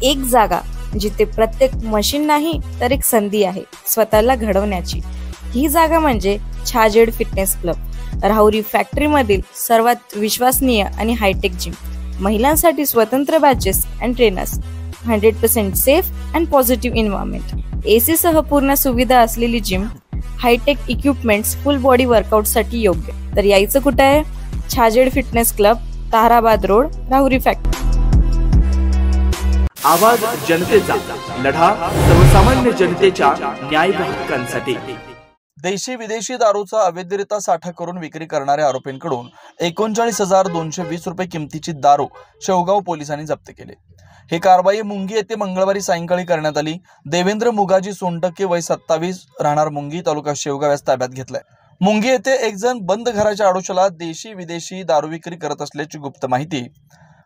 एक जागा जिथे प्रत्येक मशीन नाही तर एक संधी आहे स्वतःला घडवण्याची। ही जागा म्हणजे Chhajed fitness club, Rahuri factory मधील सर्वात विश्वसनीय आणि हायटेक जिम। महिलांसाठी स्वतंत्र batches and trainers, 100% safe and positive environment, AC सह पूर्ण सुविधा असलेली gym, hitech equipments, full body workout साठी योग्य। तर यायचं कुठे आहे? Chhajed fitness club, Tarabad road, Rahuri factory. आवाज जनतेचा, लढा सर्वसामान्य जनतेच्या न्याय व हक्कांसाठी। देशी विदेशी दारूचा अवैधरित्या साठा करून विक्री करणाऱ्या आरोपींकडून 39,220 रुपये किमतीची दारू शेवगाव पोलिसांनी जप्त केली। ही कारवाई मुंगी येथे मंगळवारी सायंकाळी करण्यात आली। देवेंद्र मुगाजी सोनटक्के वय 27 राहणार मुंगी, तालुका शेवगाव यास ताब्यात घेतलाय। मुंगी येथे एक जण बंद घराच्या आडोशाला देशी विदेशी दारू विक्री करत असल्याची गुप्त माहिती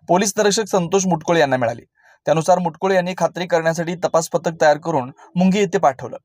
पोलीस निरीक्षक संतोष मुटकुळे यांना मिळाली। त्यानुसार मुटकुळे यांनी खात्री करण्यासाठी तपास पथक तयार करून मुंगी येथे पाठवलं।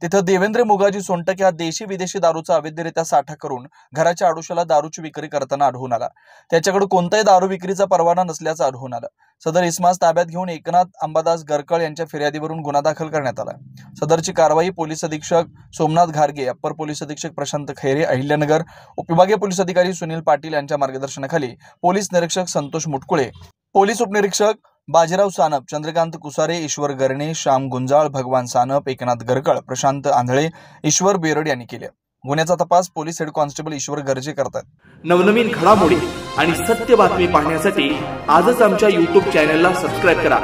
तिथं देवेंद्र मुगाजी सोनटक्के हा देशी विदेशी दारूचा अवैधरित्या साठा करून घराच्या आडोशाला दारूची विक्री करताना आढळून आला। त्याच्याकडे कोणताही दारू विक्रीचा परवाना नसल्याचं आढळून आलं। सदर इसमास ताब्यात घेऊन एकनाथ अंबादास गरकळ यांच्या फिर्यादीवरून गुन्हा दाखल करण्यात आला। सदरची कारवाई पोलीस अधीक्षक सोमनाथ घारगे, अप्पर पोलीस अधीक्षक प्रशांत खैरे, अहिल्यानगर, उपविभागीय पोलीस अधिकारी सुनील पाटील यांच्या मार्गदर्शनाखाली पोलीस निरीक्षक संतोष मुटकुळे, पोलीस उपनिरीक्षक बाजीराव सानप, चंद्रकांत कुसारे, ईश्वर गरणे, श्याम गुंजाळ, भगवान सानप, एकनाथ गरकळ, प्रशांत आंधळे, ईश्वर बेरड यांनी केले। गुन्ह्याचा तपास पोलीस हेड कॉन्स्टेबल ईश्वर गर्जे करतात। नवनवीन घडामोडी आणि सत्य बातमी पाहण्यासाठी आजच आमच्या YouTube चॅनलला सबस्क्राइब करा,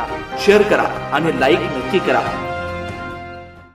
शेअर करा आणि लाईक नक्की करा।